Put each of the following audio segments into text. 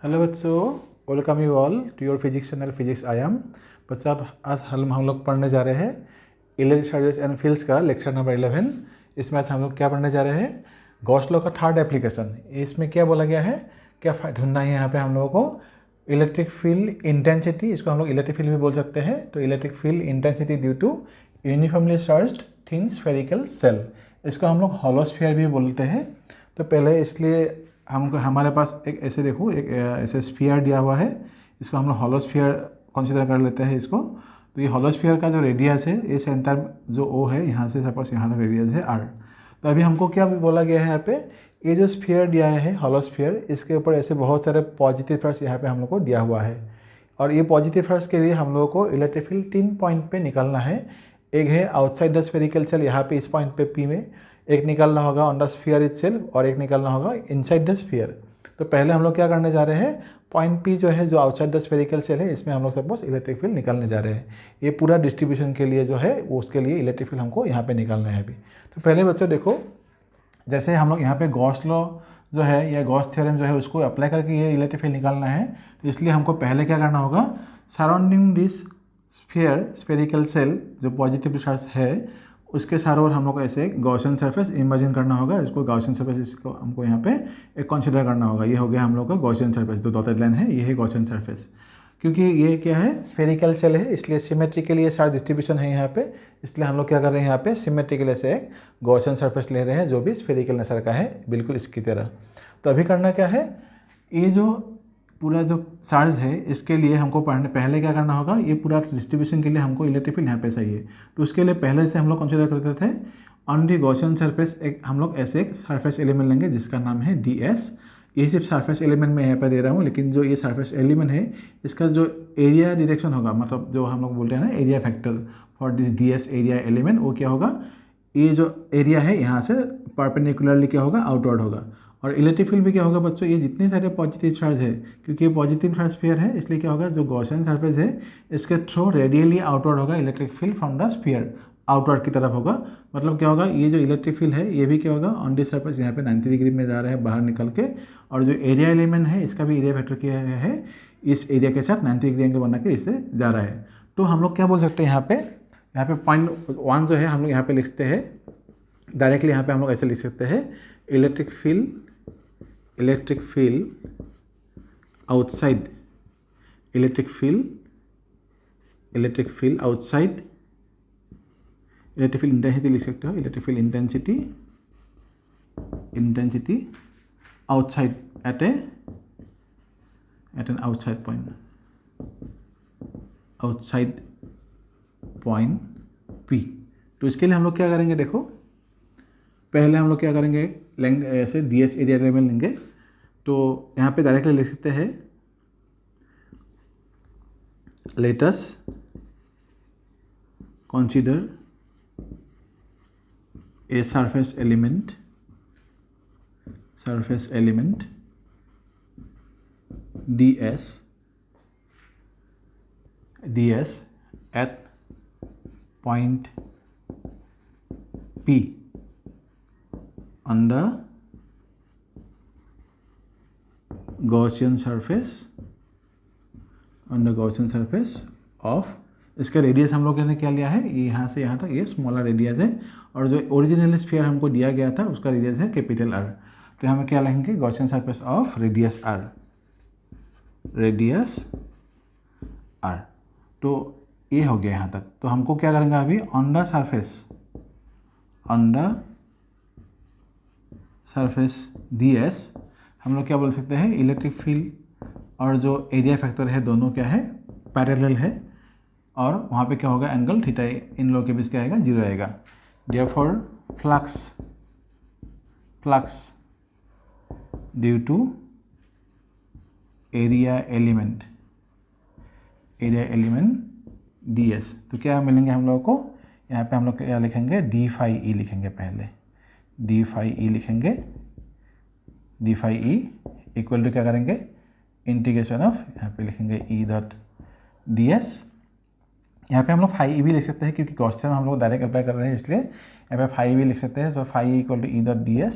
Hello बच्चों, welcome you all to your physics channel physics I am. बच्चों आज हम लोग पढ़ने जा रहे हैं इलेक्ट्रिक चार्जेस एंड फील्ड्स का लेक्चर नंबर 11। इसमें आज हम लोग क्या पढ़ने जा रहे हैं, गॉस लॉ का थर्ड एप्लीकेशन। इसमें क्या बोला गया है, क्या ढूंढना है यहाँ पे हम लोगों को इलेक्ट्रिक फील्ड इंटेंसिटी, इसको हम लोग इलेक्ट्रिक फील्ड भी बोल सकते हैं। तो electric field intensity due to uniformly charged thin spherical shell, इसको हम लोग हॉलोस्फीयर भी बोलते हैं। तो पहले इसलिए हमको हमारे पास एक ऐसे देखो एक ऐसे स्फीयर दिया हुआ है, इसको हम लोग हॉलोस्फीयर कंसीडर कर लेते हैं इसको। तो ये हॉलोस्फीयर का जो रेडियस है, ये सेंटर जो ओ है यहाँ से सपोज यहाँ तक रेडियस है आर। तो अभी हमको क्या बोला गया है यहाँ पे, ये जो स्फीयर दिया है हॉलोस्फीयर, इसके ऊपर ऐसे बहुत सारे पॉजिटिव चार्ज यहाँ पे हम लोग को दिया हुआ है। और ये पॉजिटिव चार्ज के लिए हम लोगों को इलेक्ट्रिक फील्ड 3 पॉइंट पे निकालना है। एक है आउटसाइड द स्फेरिकल सेल, यहाँ पे इस पॉइंट पे पी में, एक निकालना होगा ऑन द स्फीयर इटसेल्फ और एक निकालना होगा इनसाइड द स्फीयर। तो पहले हम लोग क्या करने जा रहे हैं, पॉइंट पी जो है जो आउटसाइड द स्फेरिकल सेल है, इसमें हम लोग सपोज इलेक्ट्रिक फील्ड निकालने जा रहे हैं। ये पूरा डिस्ट्रीब्यूशन के लिए जो है वो उसके लिए इलेक्ट्रिक फील्ड हमको यहाँ पे निकालना है अभी। तो पहले बच्चों देखो, जैसे हम लोग यहाँ पे गॉस लॉ जो है या गॉस थ्योरम जो है उसको अप्लाई करके ये इलेक्ट्रिक फील्ड निकालना है। तो इसलिए हमको पहले क्या करना होगा, सराउंडिंग दिस स्फेरिकल सेल जो पॉजिटिव चार्ज है उसके चारों ओर हम लोग को ऐसे गॉसियन सरफेस इमेजिन करना होगा। इसको गॉसियन सरफेस, इसको हमको यहाँ पे एक कंसीडर करना होगा। ये हो गया हम लोग का गॉसियन सरफेस, जो डॉटेड लाइन है ये है गॉसियन सरफेस। क्योंकि ये क्या है, स्फेरिकल सेल है, इसलिए सिमेट्रिकली ये चार्ज डिस्ट्रीब्यूशन है यहाँ पे। इसलिए हम लोग क्या कर रहे हैं, यहाँ पे सिमेट्रिकली से एक गॉसियन सरफेस ले रहे हैं जो भी स्फेरिकल नेचर का है, बिल्कुल इसकी तरह। तो अभी करना क्या है, ये जो पूरा जो चार्ज है इसके लिए हमको पहले क्या करना होगा, ये पूरा डिस्ट्रीब्यूशन के लिए हमको इलेक्ट्रिक फील्ड यहाँ पे चाहिए। तो उसके लिए पहले से हम लोग कंसीडर करते थे ऑन दी गॉसियन सरफेस एक हम लोग ऐसे एक सरफेस एलिमेंट लेंगे जिसका नाम है ds। ये सिर्फ सरफेस एलिमेंट में यहाँ पे दे रहा हूँ, लेकिन जो ये सरफेस एलिमेंट है इसका जो एरिया डायरेक्शन होगा, मतलब जो हम लोग बोलते हैं ना area factor for this ds area element, वो क्या होगा, ये जो एरिया है यहाँ से परपेंडिकुलरली क्या होगा, आउटवर्ड होगा। और इलेक्ट्रिक फील्ड भी क्या होगा बच्चों, ये जितने सारे पॉजिटिव चार्ज है, क्योंकि ये पॉजिटिव चार्ज स्फीयर है इसलिए क्या होगा, जो गॉसियन सरफेस है इसके थ्रू रेडियली आउटवर्ड होगा electric field from the sphere, outward की तरफ होगा। मतलब क्या होगा, ये जो इलेक्ट्रिक फील्ड है ये भी क्या होगा, ऑन दी सरफेस यहाँ पे 90 डिग्री में जा रहा है बाहर निकल के। और जो एरिया एलिमेंट है इसका भी एरिया फैक्टर क्या है, इस एरिया के साथ 90 डिग्री एंगल बना के इससे जा रहा है। तो हम लोग क्या बोल सकते हैं, यहाँ पे पॉइंट 1 जो है हम लोग यहाँ पे लिखते हैं डायरेक्टली, यहाँ पे हम लोग ऐसे लिख सकते हैं, electric field outside, electric field outside, electric field intensity लिख सकते हो, electric field intensity outside eight an outside point P। तो इसके लिए हम लोग क्या करेंगे, देखो पहले हम लोग क्या करेंगे, लेंगे ऐसे ds एरिया एलिमेंट लेंगे। तो यहाँ पे डायरेक्टली लिख सकते हैं, let us consider a surface element ds at point P on the Gaussian surface of, इसका रेडियस हम लोग ने क्या लिया है, ये यहाँ से यहाँ तक ये स्मॉलर रेडियस है, और जो ओरिजिनल स्फीयर हमको दिया गया था उसका रेडियस है कैपिटल R। तो हमें क्या लिखेंगे, Gaussian surface of radius R। तो ये हो गया यहाँ तक। तो हमको क्या करेंगे अभी, ऑन द सरफेस ds हम लोग क्या बोल सकते हैं, इलेक्ट्रिक फील्ड और जो एरिया फैक्टर है दोनों क्या है, पैरेलल है, और वहाँ पे क्या होगा, एंगल थीटा इन लोगों के बीच क्या आएगा, 0 आएगा। Therefore flux due to area element ds। तो क्या मिलेंगे हम लोगों को, यहाँ पे हम लोग क्या लिखेंगे, d phi e लिखेंगे, पहले d phi e लिखेंगे, d phi e equal to क्या करेंगे, इंटीग्रेशन ऑफ, यहाँ पे लिखेंगे e डॉट ds। यहाँ पे हम लोग phi e भी लिख सकते हैं, क्योंकि गॉस थ्योरम हम लोग डायरेक्ट अप्लाई कर रहे हैं इसलिए यहाँ पे phi भी लिख सकते हैं। So phi e equal to e dot ds।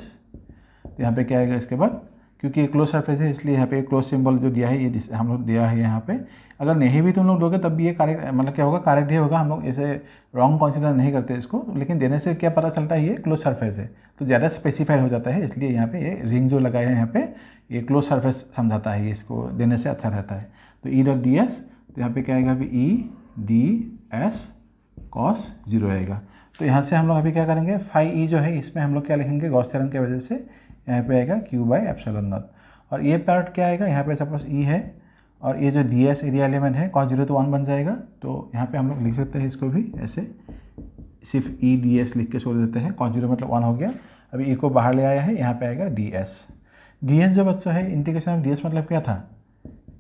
तो यहाँ पे क्या आएगा इसके बाद, क्योंकि ये क्लोज सरफेस है इसलिए यहाँ पे क्लोज सिंबल जो दिया है ये हम लोग दिया है यहाँ पे। अगर नहीं भी तुम लोग दोगे तब भी ये करेक्ट, मतलब क्या होगा, करेक्ट ही होगा। हम लोग इसे रॉन्ग कंसीडर नहीं करते इसको, लेकिन देने से क्या पता चलता है ये क्लोज सरफेस है, तो ज़्यादा स्पेसिफाइड हो जाता है। इसलिए यहाँ पे ये रिंग जो लगाया है यहाँ पे ये क्लोज सरफेस समझाता है, इसको देने से अच्छा रहता है। तो ई डॉट डी एस, तो यहाँ पे क्या आएगा अभी ई डी एस कॉस 0 आएगा। तो यहाँ से हम लोग अभी क्या करेंगे, फाई ई जो है इसमें हम लोग क्या लिखेंगे, गॉस थ्योरम की वजह से यहाँ पे आएगा क्यू बाई एप्सिलॉन नॉट। और ये पार्ट क्या आएगा, यहाँ पे सपोज ई है और ये जो डी एस एरिया एलिमेंट है कॉस 0 तो 1 बन जाएगा। तो यहाँ पे हम लोग लिख सकते हैं इसको भी ऐसे, सिर्फ ई डी एस लिख के छोड़ देते हैं, कॉस 0 मतलब 1 हो गया। अभी ई को बाहर ले आया है, यहाँ पे आएगा डी एस। डी एस जो बच्चों है, इंटीग्रेशन ऑफ डी एस मतलब क्या था,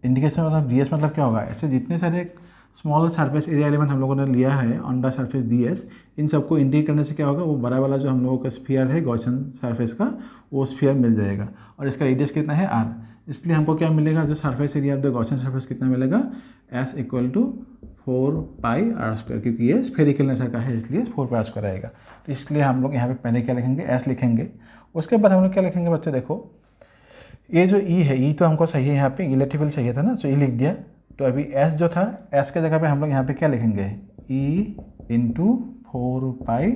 इंटीग्रेशन ऑफ डी एस मतलब क्या होगा, ऐसे जितने सारे स्मॉल सरफेस एरिया एलिमेंट हम लोगों ने लिया है on the surface D S, इन सबको इंटीग्रेट करने से क्या होगा, वो बड़ा वाला जो हम लोगों का स्फीयर है गॉसियन सरफेस का, वो स्फीयर मिल जाएगा। और इसका रेडियस कितना है आर, इसलिए हमको क्या मिलेगा, जो surface area of the Gaussian surface कितना मिलेगा, S equal to 4 pi are square, क्योंकि ये स्फेरिकल नेचर का है इसलिए 4 पाई आर स्क्वायर आएगा। तो इसलिए हम लोग यहाँ पे पहले क्या लिखेंगे, एस लिखेंगे। उसके बाद हम लोग क्या लिखेंगे बच्चों, देखो ये जो ई है, ई तो हमको सही है, यहाँ पे इलेक्ट्रिक फील्ड चाहिए था ना, तो ई लिख दिया। तो अभी एस जो था, एस के जगह पे हम लोग यहाँ पे क्या लिखेंगे, E into 4 pi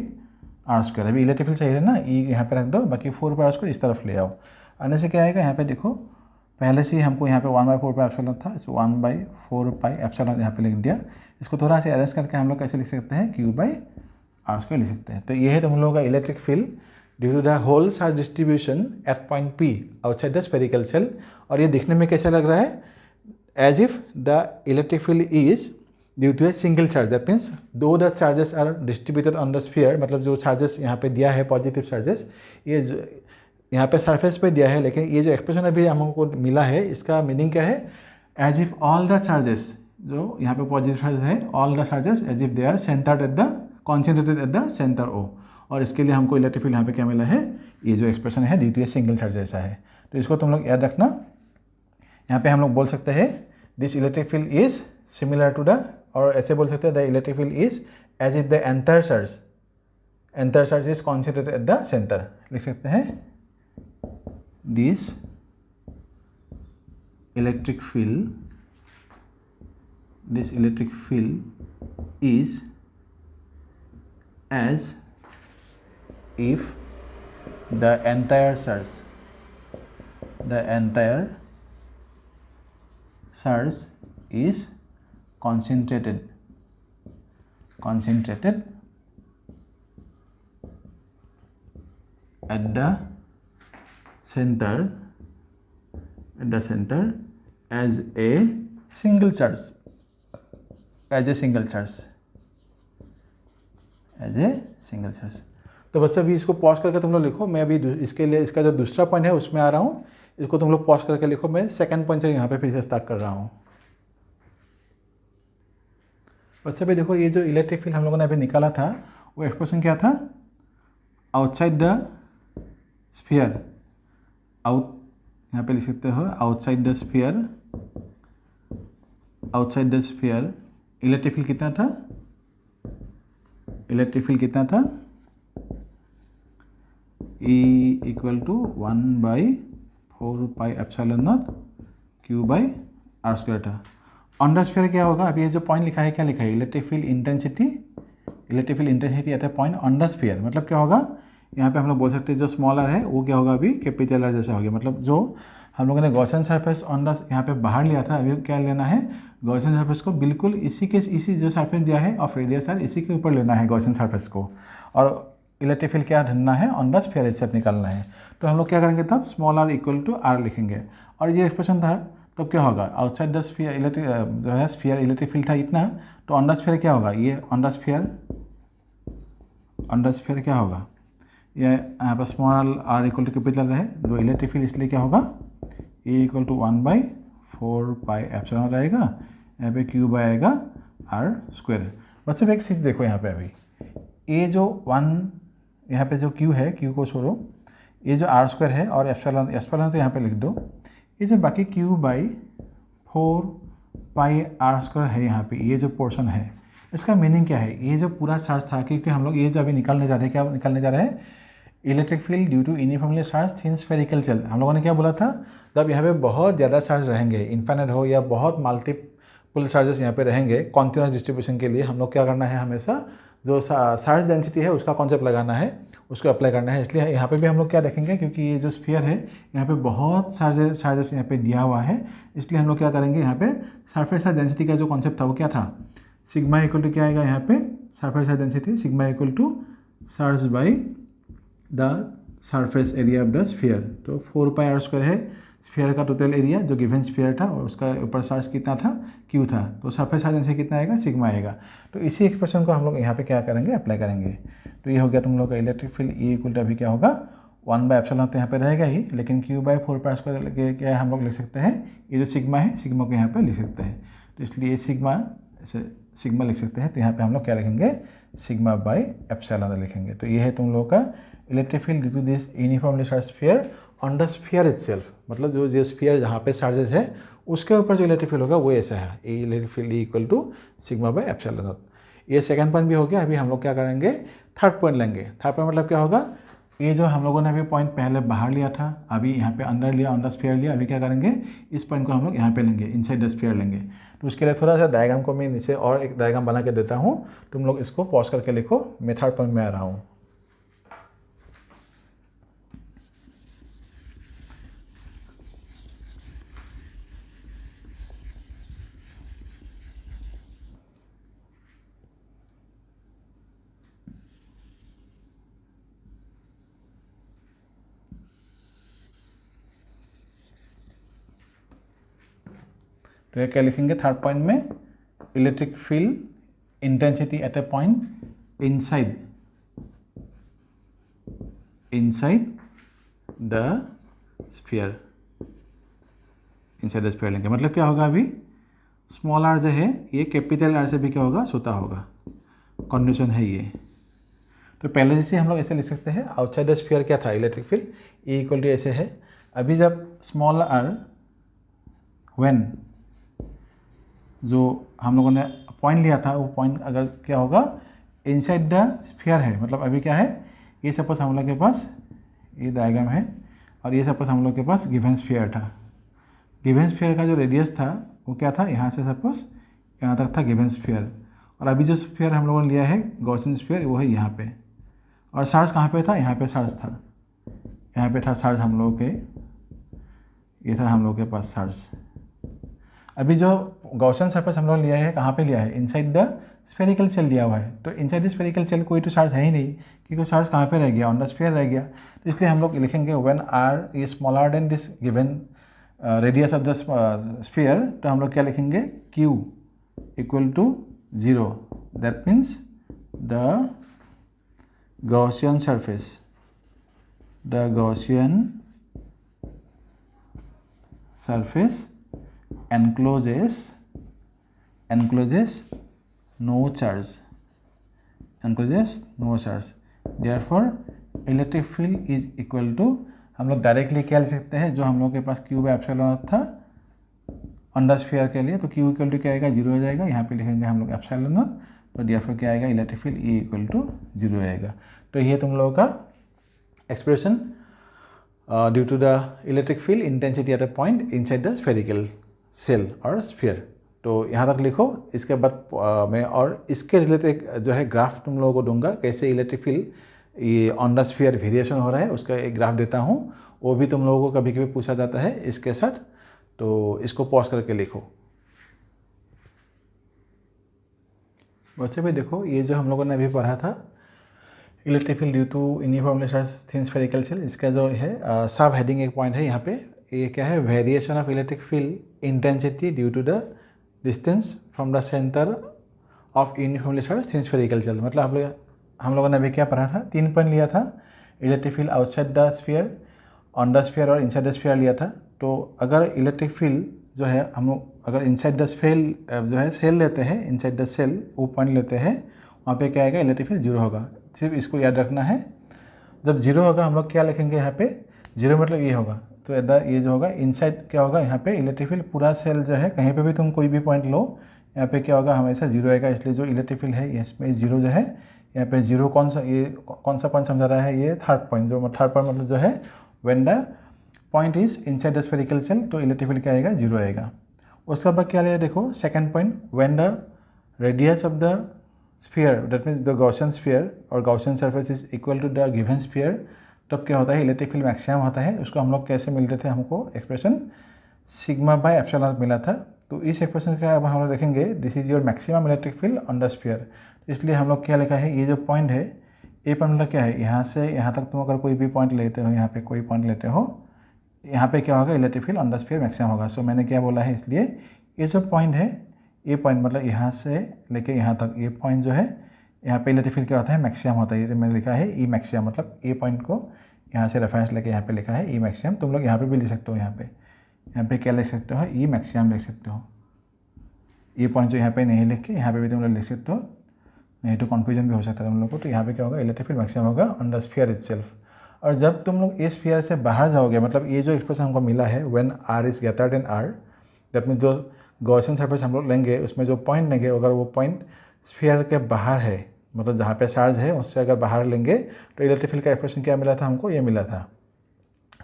are square. अभी इलेक्ट्रिक फील्ड चाहिए था ना, ई यहाँ पे रख दो, बाकी 4 पाई आर स्क्वायर इस तरफ ले आओ। आने से क्या आएगा, यहाँ पे देखो पहले से ही हमको यहाँ पे 1/4 पाई एप्सिलॉन था, इस 1/4 पाई एप्सिलॉन यहाँ पे लिख दिया। इसको थोड़ा सा अरेंज करके हम लोग कैसे लिख सकते हैं, क्यू बाई आर स्क्वायर लिख सकते हैं। तो ये है तुम लोगों का electric field due to the whole charge distribution at point P outside the spherical shell. और ये दिखने में कैसा लग रहा है, as if the electric field is due to a single charge, that means though the charges are distributed on the sphere, मतलब जो charges यहाँ पे दिया है पॉजिटिव चार्जेस, ये यहाँ पे सरफेस पे दिया है, लेकिन ये जो एक्सप्रेशन अभी हमको मिला है इसका मीनिंग क्या है, as if all the charges, जो यहाँ पे पॉजिटिव चार्जेस है, all the charges as if they are centered at the concentrated at the center O। और इसके लिए हमको इलेक्ट्रिक फील्ड यहाँ पे क्या मिला है, ये जो एक्सप्रेशन है due to a single charge जैसा है। तो इसको तुम लोग याद रखना। यहाँ पे हम लोग बोल सकते हैं this electric field is similar to the, और ऐसे बोल सकते हैं the electric field is as if the entire charge is concentrated at the centre. लिख सकते हैं this electric field is as if the entire charge is concentrated at the center as a single charge, तो बस अभी इसको pause करके तुम लोग लिखो। मैं अभी इसके लिए इसका जो दूसरा पॉइंट है उसमें आ रहा हूँ, इसको तुम लोग पॉज करके लिखो। मैं सेकंड पॉइंट से यहाँ पे फिर से स्टार्ट कर रहा हूँ। बच्चे भी देखो, ये जो इलेक्ट्रिक फील्ड हम लोगों ने अभी निकाला था वो एक्सप्रेशन क्या था, आउटसाइड द स्फीयर, यहाँ पे लिख सकते हो outside the sphere electric field कितना था, E equal to 1/4 pi epsilon naught q by r square था। ऑन द स्फीयर क्या होगा, अभी ये जो पॉइंट लिखा है क्या लिखा है, इलेक्ट्रिक फील्ड इंटेंसिटी आता है पॉइंट ऑन द स्फीयर। मतलब क्या होगा, यहाँ पे हम लोग बोल सकते हैं जो स्मॉल आर है वो क्या होगा, अभी कैपिटल आर जैसा हो गया। मतलब जो हम लोगों ने गॉसियन सरफेस ऑन द यहाँ पे बाहर लिया था, अभी क्या लेना है, गॉसियन सरफेस को बिल्कुल इसी जो सरफेस दिया है ऑफ रेडियस आर, इसी के ऊपर लेना है गॉसियन सरफेस को, और इलेक्ट्रिक फील्ड क्या ढूंढना है, ऑन द स्फीयर से निकालना है। तो हम लोग क्या करेंगे तब, small r equal to R लिखेंगे। और ये एक्सप्रेशन था तब क्या होगा, आउटसाइड द स्फीयर इलेक्ट्रिक जो है स्फीयर इलेक्ट्रिक फील्ड था इतना, तो ऑन द स्फीयर क्या होगा, ये ऑन द स्फीयर क्या होगा, ये यहाँ पर small r equal to capital है, जो इलेक्ट्रिक फील्ड इसलिए क्या होगा, E equal to 1/4 pi epsilon आएगा, यहाँ पे क्यू बाई आएगा आर स्क्वायर। बच्चों एक चीज़ देखो, यहाँ पे अभी ये जो 1 यहाँ पे जो क्यू है, क्यू को छोड़ो, ये जो आर स्क्वायर है और एप्सिलॉन तो यहाँ पे लिख दो, ये जो बाकी q by 4 pi are square है यहाँ पे, ये जो पोर्शन है इसका मीनिंग क्या है, ये जो पूरा चार्ज था, क्योंकि हम लोग ये जो अभी निकालने जा रहे हैं, क्या निकालने जा रहे हैं, electric field due to uniformly charge thin spherical shell. हम लोगों ने क्या बोला था, जब यहाँ पे बहुत ज़्यादा चार्ज रहेंगे, इन्फाइनाइट हो या बहुत मल्टीपल चार्जेस यहाँ पे रहेंगे कॉन्टिन्यूस डिस्ट्रीब्यूशन के लिए, हम लोग क्या करना है, हमेशा जो चार्ज डेंसिटी है उसका कॉन्सेप्ट लगाना है, उसको अप्लाई करना है। इसलिए यहाँ पे भी हम लोग क्या देखेंगे, क्योंकि ये जो स्फीयर है यहाँ पे बहुत चार्जेस यहाँ पे दिया हुआ है, इसलिए हम लोग क्या करेंगे, यहाँ पे सरफेस चार्ज डेंसिटी का जो कॉन्सेप्ट था वो क्या था, सिग्मा इक्वल टू क्या आएगा, यहाँ पे surface charge density sigma equal to charge by the surface area of the sphere. तो 4πr² है स्फीयर का टोटल एरिया जो गिवन स्फीयर था, और उसका ऊपर चार्ज कितना था, Q था, तो सरफेस चार्ज डेंसिटी कितना आएगा, सिग्मा आएगा। तो इसी एक्सप्रेशन को हम लोग यहाँ पे क्या करेंगे, अप्लाई करेंगे। तो ये हो गया तुम लोग का electric field E equal to अभी क्या होगा 1/ε तो यहाँ पे रहेगा ही, लेकिन Q/4πr² क्या हम लोग लिख सकते हैं, ये जो सिग्मा है सिग्मा को यहाँ पे लिख सकते हैं। तो इसलिए सिग्मा लिख सकते हैं, तो यहाँ पे हम लोग क्या लिखेंगे, सिग्मा/ε लिखेंगे। तो ये है तुम लोगों का electric field due to this uniformly charge sphere on the sphere itself. मतलब जो स्फीयर जहाँ पे चार्जेस है उसके ऊपर जो इलेक्ट्रिक फील्ड होगा वो ऐसा है, a electric field equal to सिग्मा/ε0। ये सेकंड पॉइंट भी हो गया। अभी हम लोग क्या करेंगे, थर्ड पॉइंट लेंगे। थर्ड पॉइंट मतलब क्या होगा, ये जो हम लोगों ने अभी पॉइंट पहले बाहर लिया था, अभी यहाँ पे अंदर लिया, ऑन द स्फीयर लिया, अभी क्या करेंगे, इस पॉइंट को हम लोग यहाँ पे लेंगे, इनसाइड द स्फीयर लेंगे। तो उसके लिए थोड़ा सा डायग्राम को मैं नीचे और एक डायग्राम बना के देता हूँ, तुम लोग इसको पॉज करके लिखो, मैं थर्ड पॉइंट में आ रहा हूँ। तो ये क्या लिखेंगे थर्ड पॉइंट में, electric field intensity eight A point inside the sphere, inside the sphere लेंगे। मतलब क्या होगा, अभी स्मॉल आर जो है ये कैपिटल आर से भी क्या होगा, छोटा होगा, कंडीशन है ये। तो पहले जैसे हम लोग ऐसे लिख सकते हैं, आउटसाइड द स्फीयर क्या था, electric field E equal to ऐसे है। अभी जब स्मॉल आर व्हेन जो हम लोगों ने पॉइंट लिया था, वो पॉइंट अगर क्या होगा, इनसाइड द स्फीयर है, मतलब अभी क्या है, ये सपोज हम लोग के पास ये डायग्राम है, और ये सपोज हम लोग के पास गिवन स्फीयर था। गिवन स्फीयर का जो रेडियस था वो क्या था, यहाँ से सपोज यहाँ तक था गिवन स्फीयर, और अभी जो स्फीयर हम लोगों ने लिया है गॉसियन स्फीयर, वो है यहाँ पे। और चार्ज कहाँ पे था, यहाँ पे चार्ज था, यहाँ पे था चार्ज हम लोगों के, ये था हम लोग के पास चार्ज। अभी जो गॉसियन सरफेस हम लोग लिया है, कहाँ पे लिया है, इनसाइड द स्फेरिकल सेल दिया हुआ है। तो इनसाइड द स्फेरिकल सेल कोई तो चार्ज है ही नहीं, क्योंकि चार्ज कहाँ पे रह गया, ऑन द स्फीयर रह गया। तो इसलिए हम लोग लिखेंगे when r is smaller than this given radius of the sphere, तो हम लोग क्या लिखेंगे, Q equal to 0। That means the Gaussian surface encloses no charge, therefore electric field is equal to, हम लोग डायरेक्टली क्या लिख सकते हैं, जो हम लोग के पास Q/ε0 था ऑन द स्फीयर के लिए, तो Q इक्वल टू क्या आएगा, 0 हो जाएगा। यहाँ पे लिखेंगे हम लोग ε0, तो therefore क्या आएगा, electric field E equal to 0 आएगा। तो ये तुम लोगों का expression due to the electric field intensity at a point inside the spherical shell और स्फीयर। तो यहाँ तक लिखो। इसके बाद मैं और इसके रिलेटेड जो है ग्राफ तुम लोगों को दूंगा, कैसे इलेक्ट्रिक फील्ड ये ऑन द स्फीयर वेरिएशन हो रहा है, उसका एक ग्राफ देता हूँ। वो भी तुम लोगों को कभी कभी पूछा जाता है इसके साथ, तो इसको पॉज करके लिखो। बच्चे भी देखो, ये जो हम लोगों ने अभी पढ़ा था electric field due to uniformly charge thin spherical shell, इसका जो है सब हेडिंग एक पॉइंट है यहाँ पे, ये क्या है, variation of electric field intensity due to the distance from the centre of uniformly charge thin spherical shell. मतलब हम लोगों ने अभी क्या पढ़ा था, 3 पॉइंट लिया था, electric field outside the sphere, on the sphere और इनसाइड द स्फीयर लिया था। तो अगर इलेक्ट्रिक फील्ड जो है हम लोग अगर इनसाइड द स्फीयर जो है सेल लेते हैं, इनसाइड द सेल वो पॉइंट लेते हैं, वहाँ पे क्या आएगा, इलेक्ट्रिक फील्ड 0 होगा। सिर्फ इसको याद रखना है, जब 0 होगा हम लोग क्या लिखेंगे यहाँ पे, 0 मतलब ये होगा, तो ये जो होगा इनसाइड क्या होगा, यहाँ पे इलेक्ट्रिक फील्ड पूरा सेल जो है, कहीं पे भी तुम कोई भी पॉइंट लो, यहाँ पे क्या होगा, हमेशा 0 आएगा। इसलिए जो इलेक्ट्रिक फील्ड है इसमें 0 जो है यहाँ पे जीरो कौन सा, ये कौन सा पॉइंट समझा रहा है, ये थर्ड पॉइंट, जो थर्ड पॉइंट मतलब जो है when the point is inside the spherical shell, तो इलेक्ट्रिक फील्ड क्या आएगा, जीरो आएगा। उसके बाद क्या आएगा, देखो second point, when the radius of the sphere, that means the Gaussian sphere और Gaussian surface is equal to the given sphere, तब क्या होता है, इलेक्ट्रिक फील्ड मैक्सिमम होता है। उसको हम लोग कैसे मिलते थे, हमको एक्सप्रेशन सिग्मा बाय एप्सिलॉन मिला था। तो इस एक्सप्रेशन का अब हम लोग देखेंगे, this is your maximum electric field on the sphere. इसलिए हम लोग क्या लिखा है, ये जो पॉइंट है, ये पॉइंट मतलब क्या है, यहाँ से यहाँ तक तुम अगर कोई भी पॉइंट लेते हो, यहाँ पे कोई पॉइंट लेते हो, यहाँ पे क्या होगा, electric field on the sphere maximum होगा। सो मैंने क्या बोला है, इसलिए ये जो पॉइंट है, ये पॉइंट मतलब यहाँ से लेके यहाँ तक, ये पॉइंट जो है, यहाँ पे इलेक्ट्रिक फील्ड क्या होता है, मैक्सिमम होता है। ये तो मैंने लिखा है ई मैक्सिमम, मतलब ये पॉइंट को यहाँ से रेफरेंस लेके यहाँ पे लिखा है ई मैक्सिमम। तुम लोग यहाँ पे भी लिख सकते हो, यहाँ पे क्या लिख सकते हो, ई मैक्सिमम लिख सकते हो। ये पॉइंट जो यहाँ पे नहीं लिख के यहाँ पे भी तुम लोग लिख सकते हो, नहीं तो कन्फ्यूजन भी हो सकता है तुम लोग को। तो यहाँ पे क्या होगा, इलेक्ट्रिक फील्ड मैक्सिमम होगा ऑन द स्फीयर इटसेल्फ। और जब तुम लोग इस स्फीयर से बाहर जाओगे, मतलब ये जो एक्सप्रेशन हमको मिला है, when r is greater than R, that means जो गॉसियन सरफेस हम लोग लेंगे, उसमें जो पॉइंट लेंगे, अगर वो पॉइंट स्फीयर के बाहर है, मतलब जहाँ पे चार्ज है उससे अगर बाहर लेंगे, तो इलेक्ट्रिक फील्ड का एक्सप्रेशन क्या मिला था हमको, ये मिला था।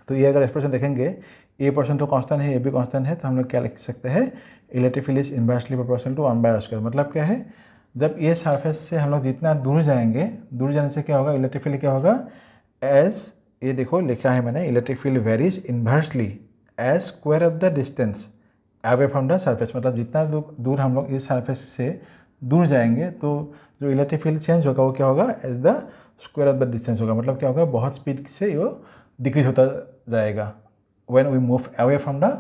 तो ये अगर एक्सप्रेशन देखेंगे, ए परसेंट तो कांस्टेंट है, ये भी कांस्टेंट है, तो हम लोग क्या लिख सकते हैं, electric field is inversely proportional to 1/r²। मतलब क्या है, जब ये सरफेस से हम लोग जितना दूर जाएंगे, दूर जाने से क्या होगा, इलेक्ट्रिक फील्ड क्या होगा, एज ये देखो लिखा है मैंने, electric field varies inversely as square of the distance away from the surface. मतलब जितना दूर हम लोग इस सरफेस से दूर जाएंगे, तो जो इलेक्ट्रिक फील्ड चेंज होगा वो क्या होगा, as the square of the distance होगा। मतलब क्या होगा, बहुत स्पीड से वो डिक्रीज होता जाएगा when we move away from the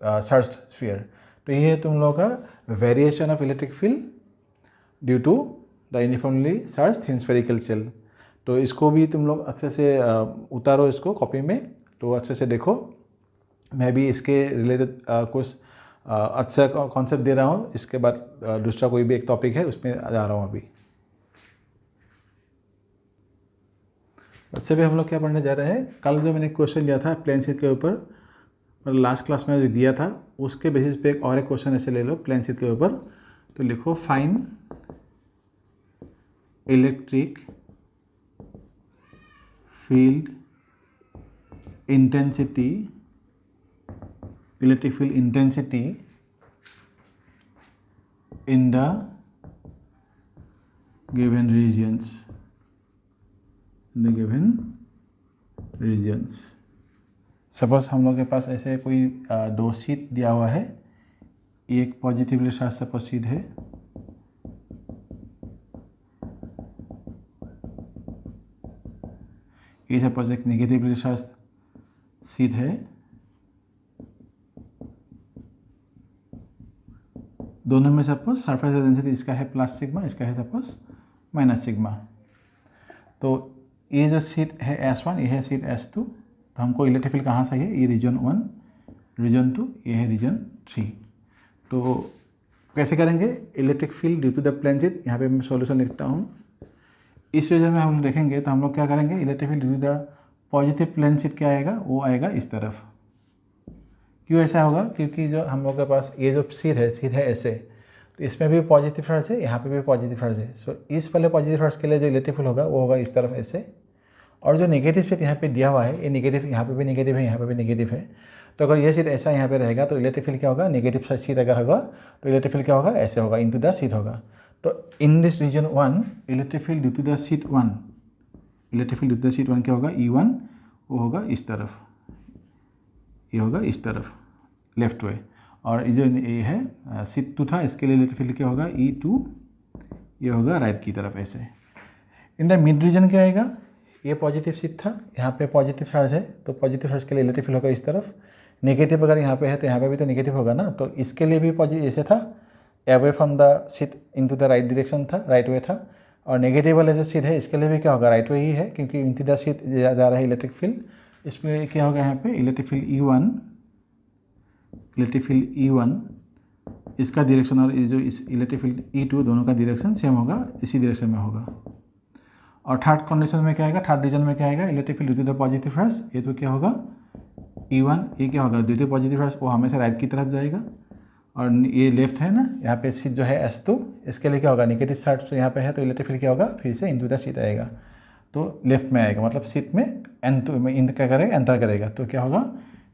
charge sphere. तो ये है तुम लोगों का variation of electric field due to the uniformly charge thin spherical shell. तो इसको भी तुम लोग अच्छे से उतारो इसको कॉपी में, तो अच्छे से देखो। मैं भी इसके रिलेटेड कुछ अच्छा कॉन्सेप्ट दे रहा हूँ। इसके बाद दूसरा कोई भी एक टॉपिक है उसमें जा रहा हूँ अभी। वैसे भी हम लोग क्या पढ़ने जा रहे हैं, कल जो मैंने क्वेश्चन दिया था प्लेन शीट के ऊपर, मतलब लास्ट क्लास में जो दिया था उसके बेसिस पे एक और एक क्वेश्चन ऐसे ले लो प्लेन शीट के ऊपर। तो लिखो find electric field intensity, electric field intensity in the given regions, in the given regions. Suppose हम लोग के पास ऐसे कोई दो शीट दिया हुआ है, एक पॉजिटिवली चार्ज सपोज शीट है, ये सपोज एक नेगेटिवली चार्ज शीट है। दोनों में सपोज सरफेस डेंसिटी इसका है प्लस सिग्मा, इसका है सपोज माइनस सिग्मा। तो ये जो शीट है S1, ये है शीट S2। तो हमको इलेक्ट्रिक फील्ड कहाँ से है, ये रीजन 1, रीजन 2, ये है रीजन 3। तो कैसे करेंगे, electric field due to the plane sheet, यहाँ पे मैं सॉल्यूशन लिखता हूँ। इस रीजन में हम देखेंगे तो हम लोग क्या करेंगे, electric field due to the positive plane sheet क्या आएगा, वो आएगा इस तरफ। क्यों ऐसा होगा, क्योंकि जो हम लोग के पास ये जो शीट है ऐसे, तो इसमें भी पॉजिटिव चार्ज है, यहाँ पे भी पॉजिटिव चार्ज है। सो इस वाले पॉजिटिव चार्ज के लिए जो इलेक्ट्रिक फील्ड होगा वो होगा इस तरफ ऐसे। और जो नेगेटिव शीट यहाँ पे दिया हुआ है, ये नेगेटिव, यहाँ पे भी नेगेटिव है, यहाँ पे भी नेगेटिव है। तो अगर ये शीट ऐसा यहाँ पे रहेगा तो इलेक्ट्रिक फील्ड क्या होगा, नेगेटिव शीट अगर होगा तो इलेक्ट्रिक फील्ड क्या होगा, ऐसे होगा, इनटू द शीट होगा। तो in this region 1, electric field due to the sheet 1, electric field due to the sheet 1 क्या होगा, E1, वो होगा इस तरफ, ये होगा इस तरफ लेफ्ट वे। और जो ये है शीट 2 था, इसके लिए इलेक्ट्रिक फील्ड क्या होगा, E2, ये होगा राइट की तरफ ऐसे। इन द मिड रीजन क्या आएगा, ये पॉजिटिव शीट था, यहाँ पे पॉजिटिव चार्ज है, तो पॉजिटिव चार्ज के लिए इलेक्ट्रिक फील्ड होगा इस तरफ। नेगेटिव अगर यहाँ पे है तो यहाँ पे भी तो नेगेटिव होगा ना, तो इसके लिए भी पॉजिटिव ऐसे था, away from the sheet into the right direction था, राइट वे था। और नेगेटिव वाला जो शीट है इसके लिए भी क्या होगा, राइट वे ही है, क्योंकि इनटू द शीट जा रहा है इलेक्ट्रिक फील्ड। इसमें क्या होगा, यहाँ पे electric field E1, electric field E1 इसका डायरेक्शन और जो इस इलेक्ट्रिक फील्ड E2 दोनों का डायरेक्शन सेम होगा, इसी डायरेक्शन में होगा। और थर्ड कंडीशन में क्या आएगा, थर्ड रीजन में क्या आएगा, electric field due to the positive charge, ये तो क्या होगा E1, ये क्या होगा, ड्यू टू पॉजिटिव चार्ज वो हमेशा राइट की तरफ जाएगा। और ये लेफ्ट है ना, यहाँ पे शीट जो है S2, इसके लिए क्या होगा, नेगेटिव चार्ज तो यहाँ पे है तो इलेक्ट्रिक फील्ड क्या होगा, फिर से इनटू द शीट आएगा, तो लेफ्ट में आएगा, मतलब शीट में N2 में इन क्या करेगा, एंटर करेगा, तो क्या होगा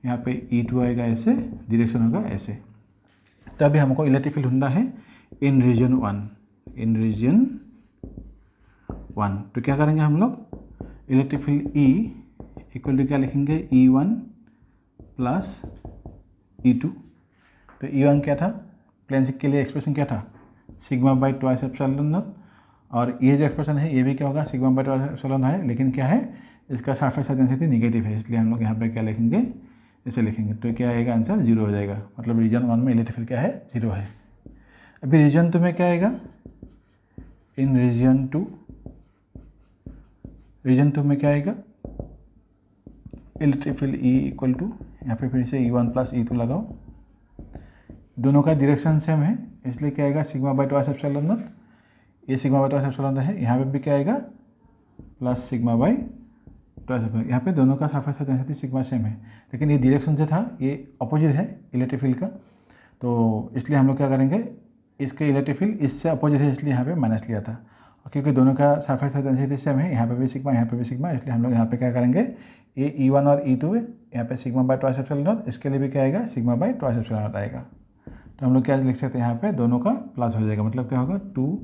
यहाँ पे E2 आएगा ऐसे, डायरेक्शन होगा ऐसे। तो अभी हमको इलेक्ट्रिक फील्ड ढूंढना है इन रीजन 1, इन रीजन 1। तो क्या करेंगे हम लोग, electric field E equal to क्या लिखेंगे, E1 प्लस E2। तो E1 क्या था, प्लेन के लिए एक्सप्रेशन क्या था, sigma by twice epsilon not, और ये जो एक्सप्रेशन है ये भी क्या होगा, सिग्मा बाई ट्वाइस एप्सिलॉन है, लेकिन क्या है इसका सरफेस डेंसिटी नेगेटिव है, इसलिए हम लोग यहाँ पे क्या लिखेंगे, इसे लिखेंगे। तो क्या आएगा आंसर, 0 हो जाएगा, मतलब रीजन 1 में इलेक्ट्रिक फील्ड क्या है, 0 है। अभी रीजन 2 में क्या आएगा, इन रीजन 2, रीजन 2 में क्या आएगा, electric field E equal to, यहाँ पे फिर से E1 प्लस E2 लगाओ, दोनों का डायरेक्शन सेम है, इसलिए क्या आएगा, sigma by twice epsilon not, ये सिग्मा बाई ट्वाइस एप्सिलॉन है, यहाँ पे भी क्या आएगा, plus sigma by twice epsilon. यहाँ पे दोनों का सरफेस डेंसिटी सिग्मा सेम है, लेकिन ये डायरेक्शन जो था ये अपोजिट है इलेक्ट्रिक फील्ड का, तो इसलिए हम लोग क्या करेंगे, इसके इलेक्ट्रिक फील्ड इससे अपोजिट है, इसलिए यहाँ पे माइनस लिया था, और क्योंकि दोनों का सरफेस डेंसिटी सेम है, यहाँ पे भी सिग्मा यहाँ पे भी सिग्मा, इसलिए हम लोग यहाँ पे क्या करेंगे, ये E1 और E2 यहाँ पे sigma by twice epsilon not, इसके लिए भी क्या आएगा, sigma by twice epsilon not आएगा। तो हम लोग क्या लिख सकते हैं, यहाँ पे दोनों का प्लस हो जाएगा, मतलब क्या होगा, 2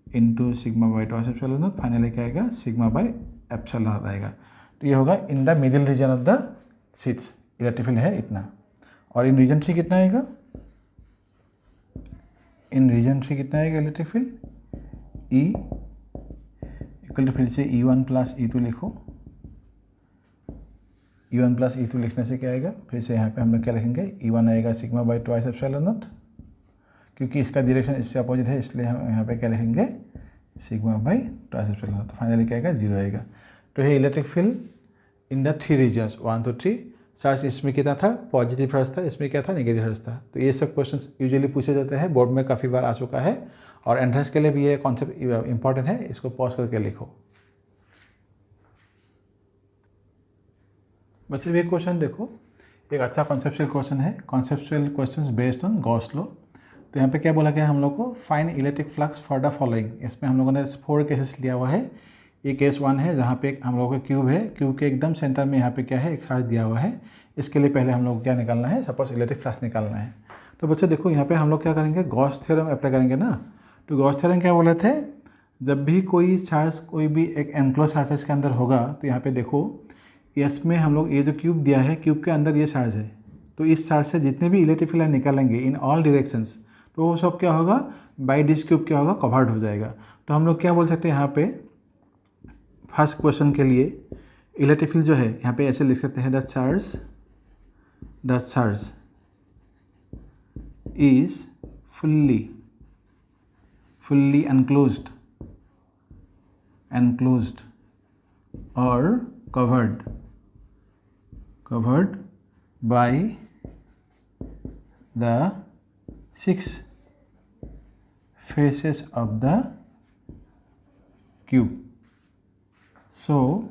into sigma by twice epsilon naught, finally क्या आएगा, सिग्मा बाई एप्सिलॉन नॉट आएगा। तो ये होगा in the middle region of the sheets, electric field है इतना। और इन रीजन 3 कितना आएगा, इन रीजन 3 कितना आएगा electric field, E equal to फिर से E1 प्लस E2 लिखो, E1 प्लस E2 लिखने से क्या आएगा, फिर से यहाँ पे हम लोग क्या लिखेंगे, E1 आएगा sigma by twice epsilon not, क्योंकि इसका डायरेक्शन इससे अपोजिट है, इसलिए हम यहाँ पे क्या लिखेंगे, sigma by twice epsilon naught, finally क्या आएगा, 0 आएगा। तो ये electric field in the 3 regions 1 to 3, charge इसमें कितना था, पॉजिटिव चार्ज था, इसमें क्या था, नेगेटिव चार्ज था। तो ये सब क्वेश्चंस यूजुअली पूछे जाते हैं, बोर्ड में काफ़ी बार आ चुका है, और एंट्रेंस के लिए भी ये कॉन्सेप्ट इंपॉर्टेंट है, इसको पॉज करके लिखो। बच्चे भी एक क्वेश्चन देखो, एक अच्छा कॉन्सेप्चुअल क्वेश्चन है, conceptual questions based on Gauss law. तो यहाँ पे क्या बोला गया हम लोग को, find electric flux for the following. इसमें हम लोगों ने 4 केसेस लिया हुआ है। ये केस 1 है जहाँ पे हम लोगों का क्यूब है, क्यूब के एकदम सेंटर में यहाँ पे क्या है, एक चार्ज दिया हुआ है। इसके लिए पहले हम लोग क्या निकालना है, सपोज इलेक्ट्रिक फ्लक्स निकालना है। तो बच्चों देखो यहाँ पे हम लोग क्या करेंगे, गॉस थ्योरम अप्लाई करेंगे ना। तो गॉस थ्योरम क्या बोले थे, जब भी कोई चार्ज कोई भी एक एनक्लोज सरफेस के अंदर होगा, तो यहाँ पे देखो इसमें हम लोग ये जो क्यूब दिया है, क्यूब के अंदर ये चार्ज है, तो इस चार्ज से जितने भी इलेक्ट्रिक फील्ड निकालेंगे इन ऑल डायरेक्शंस, तो वो सब क्या होगा, बाय दिस क्यूब क्या होगा, कवर्ड हो जाएगा। तो हम लोग क्या बोल सकते हैं यहाँ पे, फर्स्ट क्वेश्चन के लिए इलेक्ट्रिक फील्ड जो है यहाँ पे ऐसे लिख सकते हैं, the charge is fully enclosed or covered by the 6 faces of the cube. So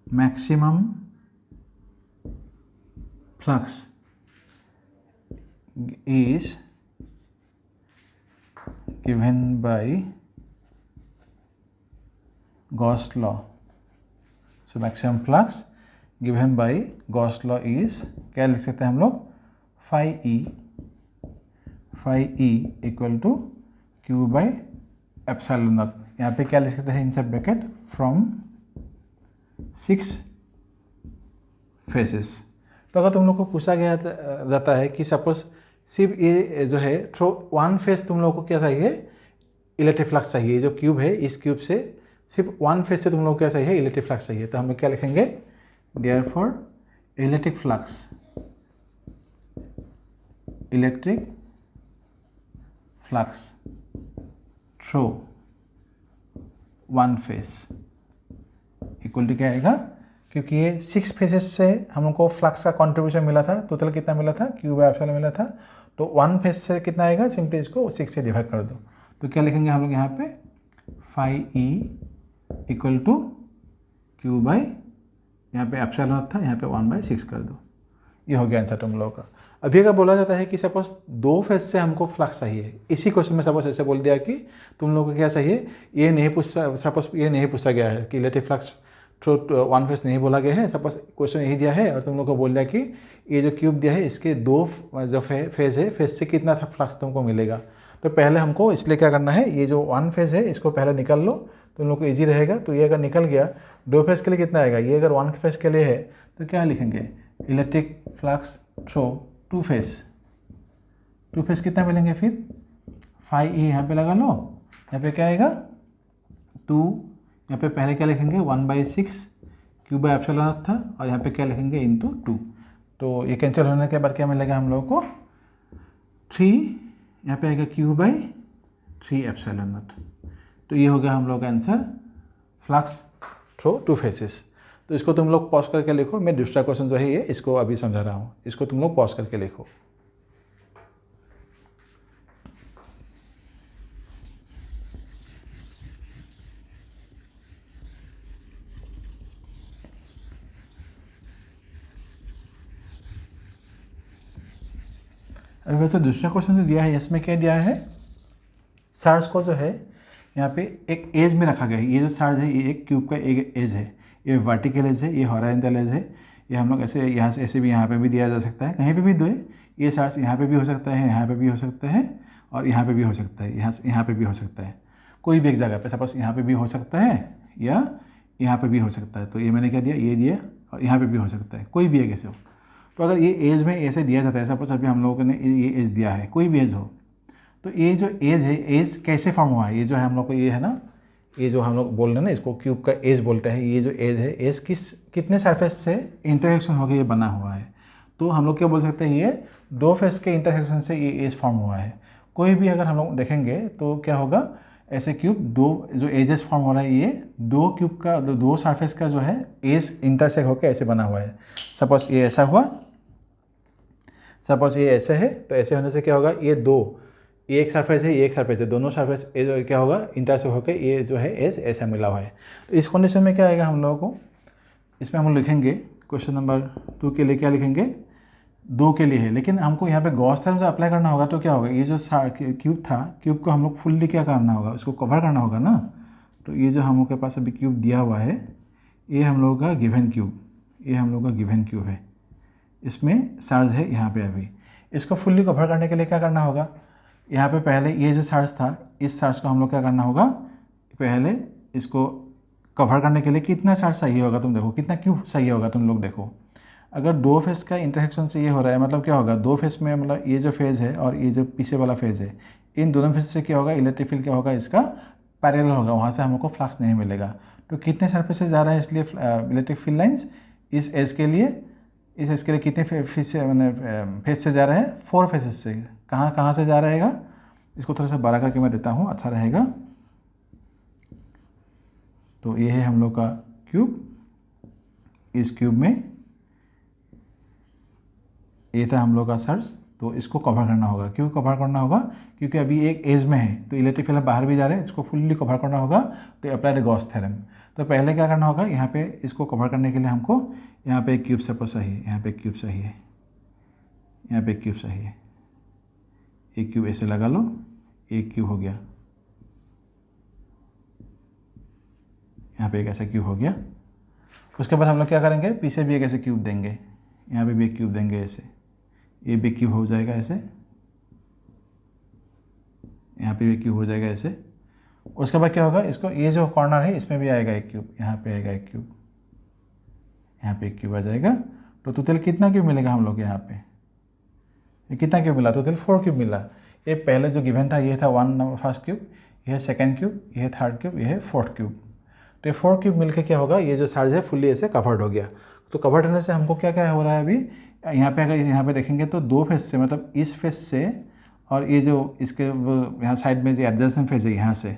maximum flux is given by Gauss law. So maximum flux given by Gauss law is, क्या लिख सकते हैं हम लोग, phi e equal to q by epsilon naught. यहाँ पे क्या लिख सकते हैं, इनसाइड ब्रैकेट फ्रॉम 6 फेसेस। तो अगर तुम लोग को पूछा गया जाता है कि सपोज सिर्फ ये जो है थ्रो 1 फेस तुम लोग को क्या चाहिए, इलेक्ट्रिक फ्लक्स चाहिए, जो क्यूब है इस क्यूब से सिर्फ 1 फेस से तुम लोग को क्या चाहिए, इलेक्ट्रिक फ्लक्स चाहिए। तो हम लोग क्या लिखेंगे, therefore electric flux through 1 face equal to क्या आएगा, क्योंकि ये 6 फेसेस से हमको फ्लक्स का कंट्रीब्यूशन मिला था, टोटल कितना मिला था, क्यू बाई एप्सिलॉन मिला था। तो 1 फेस से कितना आएगा, सिंपली इसको 6 से डिवाइड कर दो। तो क्या लिखेंगे हम लोग यहाँ पे, phi e equal to q by, यहाँ पे एप्सिलॉन था, यहाँ पे 1/6 कर दो। ये हो गया आंसर तुम लोगों का। अभी अगर बोला जाता है कि सपोज 2 फेज से हमको फ्लक्स चाहिए, इसी क्वेश्चन में सपोज ऐसे बोल दिया कि तुम लोगों को क्या चाहिए, ये नहीं पूछा, सपोज ये नहीं पूछा गया है कि इलेक्ट्रिक फ्लक्स थ्रू 1 फेज नहीं बोला गया है, सपोज क्वेश्चन यही दिया है और तुम लोग को बोल दिया कि ये जो क्यूब दिया है इसके 2 जो फेज है, फेज से कितना फ्लक्स तुमको मिलेगा। तो पहले हमको इसलिए क्या करना है, ये जो 1 फेज है इसको पहले निकाल लो, तुम लोग को ईजी रहेगा। तो ये अगर निकल गया 2 फेज के लिए कितना आएगा, ये अगर 1 फेज के लिए है तो क्या लिखेंगे, इलेक्ट्रिक फ्लक्स थ्रू 2 फेज कितना मिलेंगे फिर 5E यहाँ पे लगा लो, यहाँ पे क्या आएगा 2, यहाँ पे पहले क्या लिखेंगे 1/6 Q/ε0 था और यहाँ पे क्या लिखेंगे इंटू 2। तो ये कैंसिल होने के बाद क्या मिलेगा हम लोगों को 3, यहाँ पे आएगा Q/3ε0। तो ये हो गया हम लोग का आंसर फ्लक्स थ्रू 2 फेसेस। तो इसको तुम लोग पॉज करके लिखो, मैं दूसरा क्वेश्चन जो है ये इसको अभी समझा रहा हूँ, इसको तुम लोग पॉज करके लिखो। अभी वैसे दूसरा क्वेश्चन जो दिया है इसमें क्या दिया है, चार्ज को जो है यहाँ पे एक एज में रखा गया है। ये जो चार्ज है ये एक क्यूब का एक एज है, ये वर्टिकल एज है, ये हॉरिजॉन्टल एज है। ये हम लोग ऐसे यहाँ से ऐसे भी यहाँ पे भी दिया जा सकता है, कहीं पे भी दो। ये चार्ज यहाँ पे भी हो सकता है, यहाँ पे भी हो सकता है और यहाँ पे भी हो सकता है, यहाँ पे भी हो सकता है, कोई भी एक जगह पे। सपोज यहाँ पे भी हो सकता है या यहाँ पे भी हो सकता है। तो ये मैंने क्या दिया, ये दिया और यहाँ पे भी हो सकता है, कोई भी एक ऐसे हो। तो अगर ये एज में ऐसे दिया जाता है, सपोज अभी हम लोगों ने ये एज दिया है, कोई भी एज हो, तो ये जो एज है, एज कैसे फॉर्म हुआ है, ये जो है हम लोग को ये है ना, ये जो हम लोग बोल रहे हैं ना इसको क्यूब का एज बोलते हैं। ये जो एज है, एज कितने सरफेस से इंटरेक्शन होकर ये बना हुआ है। तो हम लोग क्या बोल सकते हैं, ये 2 फेस के इंटरेक्शन से ये एज फॉर्म हुआ है। कोई भी अगर हम लोग देखेंगे तो क्या होगा, ऐसे क्यूब 2 जो एजेस फॉर्म हो रहा है, ये 2 क्यूब का 2 सरफेस का जो है एज इंटरसेक्ट होकर ऐसे बना हुआ है। सपोज ये ऐसा हुआ, सपोज ये ऐसे है, तो ऐसे होने से क्या होगा, ये एक सरफेस है, ये एक सरफेस है, दोनों सरफेस जो क्या होगा इंटरसेक्ट होकर ये जो है एज ऐसा मिला हुआ है। तो इस कंडीशन में क्या आएगा हम लोगों को, इसमें हम लिखेंगे क्वेश्चन नंबर 2 के लिए क्या लिखेंगे, 2 के लिए है, लेकिन हमको यहाँ पे गॉस थ्योरम जो अप्लाई करना होगा। तो क्या होगा, ये जो क्यूब था, क्यूब को हम लोग फुल्ली क्या करना होगा, उसको कवर करना होगा ना। तो ये जो हम लोग के पास अभी क्यूब दिया हुआ है, ये हम लोगों का गिवन क्यूब, ये हम लोग का गिवन क्यूब है, इसमें चार्ज है यहाँ पे। अभी इसको फुल्ली कवर करने के लिए क्या करना होगा, यहाँ पे पहले ये जो चार्ज था, इस चार्ज को हम लोग क्या करना होगा, पहले इसको कवर करने के लिए कितना चार्ज चाहिए होगा, तुम देखो कितना क्यूब चाहिए होगा। तुम लोग देखो, अगर 2 फेज का इंटरेक्शन से ये हो रहा है, मतलब क्या होगा, 2 फेज में मतलब ये जो फेज है और ये जो पीछे वाला फेज है, इन दोनों फेज से क्या होगा, इलेक्ट्रिक फील्ड क्या होगा, इसका पैरेलल होगा, वहाँ से हम लोग को फ्लक्स नहीं मिलेगा। तो कितने सरफेस से जा रहा है, इसलिए इलेक्ट्रिक फील्ड लाइन्स इस एज के लिए, इस एज के लिए कितने फेज से, मैंने फेज से जा रहा है, 4 फेजेस से। कहाँ से जा रहेगा, इसको थोड़ा सा बड़ा करके मैं देता हूँ, अच्छा रहेगा। तो ये है हम लोग का क्यूब, इस क्यूब में ये था हम लोग का चार्ज। तो इसको कवर करना होगा, क्यों कवर करना होगा, क्योंकि अभी एक एज में है, तो इलेक्ट्रिक फील्ड बाहर भी जा रहे हैं, इसको फुल्ली कवर करना होगा। तो अप्लाई द गॉस थ्योरम। तो पहले क्या करना होगा, यहाँ पे इसको कवर करने के लिए हमको यहाँ पे एक क्यूब सपोज चाहिए, यहाँ पे एक क्यूब चाहिए, यहाँ पे एक क्यूब चाहिए, एक क्यूब ऐसे लगा लो, एक क्यूब हो गया, यहाँ पे एक ऐसा क्यूब हो गया। उसके बाद हम लोग क्या करेंगे, पीछे भी एक ऐसे क्यूब देंगे, यहाँ पे भी एक क्यूब देंगे ऐसे, ये भी क्यूब हो जाएगा ऐसे, यहाँ पे भी क्यूब हो जाएगा ऐसे। उसके बाद क्या होगा, इसको ये जो कॉर्नर है इसमें भी आएगा एक क्यूब, यहाँ पे आएगा एक क्यूब, यहाँ पे एक क्यूब आ जाएगा। तो टोटल कितना क्यूब मिलेगा हम लोग यहाँ पे, ये कितना क्यूब मिला, टोटल 4 क्यूब मिला। ये पहले जो गिवन था ये था 1 नंबर फर्स्ट क्यूब, ये है सेकेंड क्यूब, ये है थर्ड क्यूब, ये है फोर्थ क्यूब। तो ये 4 क्यूब मिलकर क्या होगा, ये जो चार्ज है फुल्ली ऐसे कवर्ड हो गया। तो कवर्ड होने से हमको क्या क्या हो रहा है, अभी यहाँ पे अगर यहाँ पे देखेंगे तो 2 फेज से, मतलब इस फेज से और ये जो इसके यहाँ साइड में जो एडजस्टेंट फेज है, यहाँ से